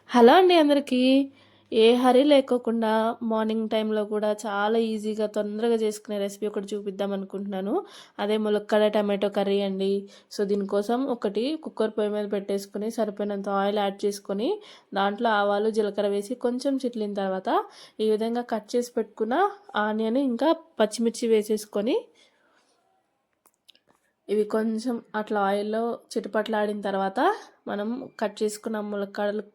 Hello అండి అందరికీ. ఏ హరీ లేకోకుండా మార్నింగ్ టైంలో కూడా చాలా ఈజీగా తొందరగా చేసుకునే రెసిపీ ఒకటి చూపిద్దాం అనుకుంటున్నాను. అదే ములక్కాడ టమాటో కర్రీ అండి. సో దీనికోసం ఒకటి కుక్కర్ పొయ్యి మీద పెట్టేసుకుని సరిపోయినంత ఆయిల్ యాడ్ చేసుకొని దాంట్లో ఆవాలు జీలకర్ర వేసి కొంచెం చిట్లిన తర్వాత ఈ విధంగా కట్ చేసి పెట్టుకున్న ఆనియన్ ఇంకా పచ్చిమిర్చి వేసేసుకొని ఇవి కొంచెం అట్లా ఆయిల్లో చిటపట్లాడిన తర్వాత మనం కట్ చేసుకున్న ములక్కాడలు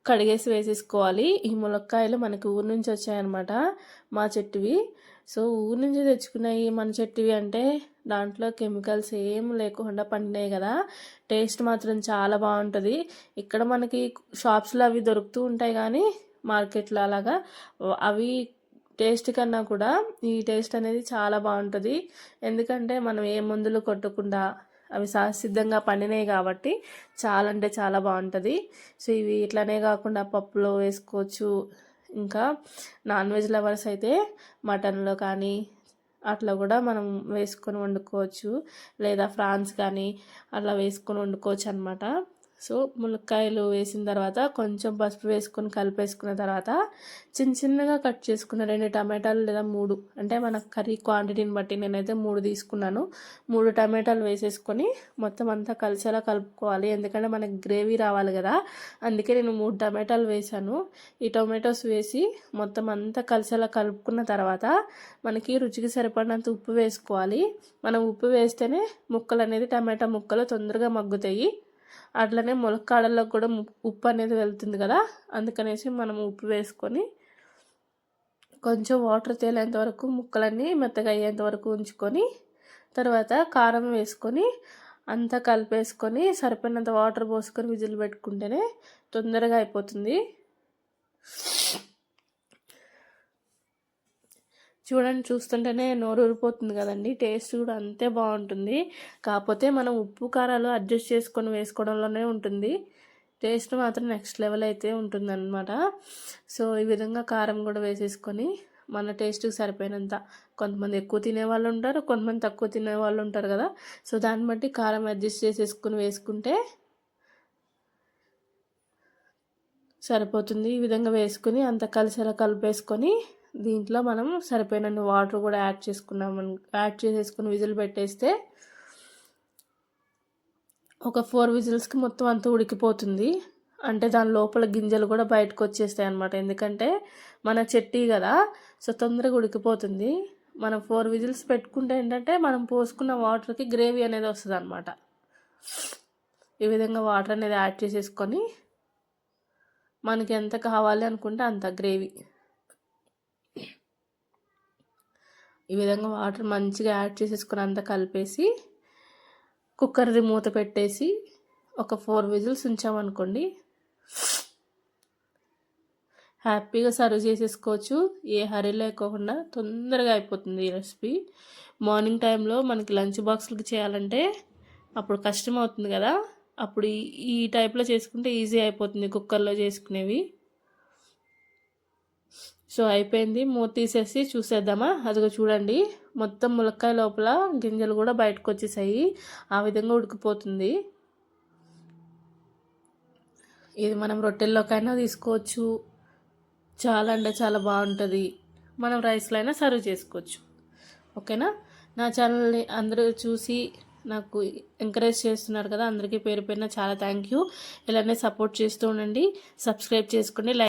కడిగేసి వేసేసుకోవాలి. ఈ ములక్కాయలు మనకి ఊరు నుంచి వచ్చాయన్నమాట, మా చెట్టువి. సో ఊరు నుంచి తెచ్చుకున్నాయి మన చెట్టువి అంటే దాంట్లో కెమికల్స్ ఏం లేకుండా పండినాయి కదా, టేస్ట్ మాత్రం చాలా బాగుంటుంది. ఇక్కడ మనకి షాప్స్లో అవి దొరుకుతూ ఉంటాయి కానీ మార్కెట్లో అలాగా అవి టేస్ట్ కన్నా కూడా ఈ టేస్ట్ అనేది చాలా బాగుంటుంది. ఎందుకంటే మనం ఏ మందులు కొట్టకుండా అవి సహసిద్ధంగా పండినాయి కాబట్టి చాలా అంటే చాలా బాగుంటుంది. సో ఇవి ఇట్లానే కాకుండా పప్పులో వేసుకోవచ్చు. ఇంకా నాన్ వెజ్ లవర్స్ అయితే మటన్లో కానీ అట్లా కూడా మనం వేసుకొని వండుకోవచ్చు, లేదా ఫ్రాన్స్ కానీ అట్లా వేసుకొని వండుకోవచ్చు అనమాట. సో ములక్కాయలు వేసిన తర్వాత కొంచెం పసుపు వేసుకొని కలిపేసుకున్న తర్వాత చిన్నగా కట్ చేసుకున్న 2 టమాటాలు లేదా 3, అంటే మన కర్రీ క్వాంటిటీని బట్టి నేనైతే 3 తీసుకున్నాను. 3 టమాటాలు వేసేసుకొని మొత్తం అంతా కలిసేలా కలుపుకోవాలి. ఎందుకంటే మనకి గ్రేవీ రావాలి కదా, అందుకే నేను 3 టమాటాలు వేసాను. ఈ టొమాటోస్ వేసి మొత్తం అంతా కలిసేలా కలుపుకున్న తర్వాత మనకి రుచికి సరిపడినంత ఉప్పు వేసుకోవాలి. మనం ఉప్పు వేస్తేనే ముక్కలు అనేది టమాటా ముక్కలు తొందరగా మగ్గుతాయి. అట్లనే ములక్కాడల్లో కూడా ఉప్పు అనేది వెళ్తుంది కదా, అందుకనేసి మనం ఉప్పు వేసుకొని కొంచెం వాటర్ తేలేంత వరకు ముక్కలన్నీ మెత్తగా అయ్యేంత వరకు ఉంచుకొని తర్వాత కారం వేసుకొని అంతా కలిపేసుకొని సరిపోయినంత వాటర్ పోసుకొని విజిల్ పెట్టుకుంటేనే తొందరగా అయిపోతుంది. చూడండి, చూస్తుంటేనే నోరు ఊరిపోతుంది కదండి. టేస్ట్ కూడా అంతే బాగుంటుంది. కాకపోతే మనం ఉప్పు కారాలు అడ్జస్ట్ చేసుకొని వేసుకోవడంలోనే ఉంటుంది. టేస్ట్ మాత్రం నెక్స్ట్ లెవెల్ అయితే ఉంటుందన్నమాట. సో ఈ విధంగా కారం కూడా వేసేసుకొని మన టేస్ట్కి సరిపోయినంత, కొంతమంది ఎక్కువ తినేవాళ్ళు ఉంటారు, కొంతమంది తక్కువ తినేవాళ్ళు ఉంటారు కదా. సో దాన్ని బట్టి కారం అడ్జస్ట్ చేసేసుకొని వేసుకుంటే సరిపోతుంది. ఈ విధంగా వేసుకుని అంత కలిసేలా కలిపేసుకొని దీంట్లో మనం సరిపోయినన్ని వాటర్ కూడా యాడ్ చేసేసుకుని విజిల్ పెట్టేస్తే ఒక 4 విజిల్స్కి మొత్తం అంతా ఉడికిపోతుంది. అంటే దాని లోపల గింజలు కూడా బయటకు వచ్చేస్తాయి అన్నమాట. ఎందుకంటే మన చెట్టి కదా, సో తొందరగా ఉడికిపోతుంది. మనం 4 విజిల్స్ పెట్టుకుంటే ఏంటంటే మనం పోసుకున్న వాటర్కి గ్రేవీ అనేది వస్తుంది అన్నమాట. ఈ విధంగా వాటర్ అనేది యాడ్ చేసేసుకొని మనకి ఎంత కావాలి అనుకుంటే అంత గ్రేవీ ఈ విధంగా వాటర్ మంచిగా యాడ్ చేసేసుకొని అంతా కలిపేసి కుక్కర్ది మూత పెట్టేసి ఒక 4 విజిల్స్ ఉంచామనుకోండి, హ్యాపీగా సర్వ్ చేసేసుకోవచ్చు. ఏ హరీ లేకోకుండా తొందరగా అయిపోతుంది ఈ రెసిపీ. మార్నింగ్ టైంలో మనకి లంచ్ బాక్స్లకి చేయాలంటే అప్పుడు కష్టం అవుతుంది కదా, అప్పుడు ఈ టైప్లో చేసుకుంటే ఈజీ అయిపోతుంది కుక్కర్లో చేసుకునేవి. సో అయిపోయింది, మూత తీసేసి చూసేద్దామా. అదిగో చూడండి, మొత్తం ములక్కాయ లోపల గింజలు కూడా బయటకు వచ్చేసాయి. ఆ విధంగా ఉడికిపోతుంది. ఇది మనం రొట్టెల్లోకైనా తీసుకోవచ్చు, చాలా అంటే చాలా బాగుంటుంది. మనం రైస్లో అయినా సర్వ్ చేసుకోవచ్చు. ఓకేనా. నా ఛానల్ని అందరూ చూసి నాకు ఎంకరేజ్ చేస్తున్నారు కదా, అందరికీ పేరు పేరున చాలా థ్యాంక్ యూ. ఇలానే సపోర్ట్ చేస్తూ ఉండండి, సబ్స్క్రైబ్ చేసుకోండి, లైక్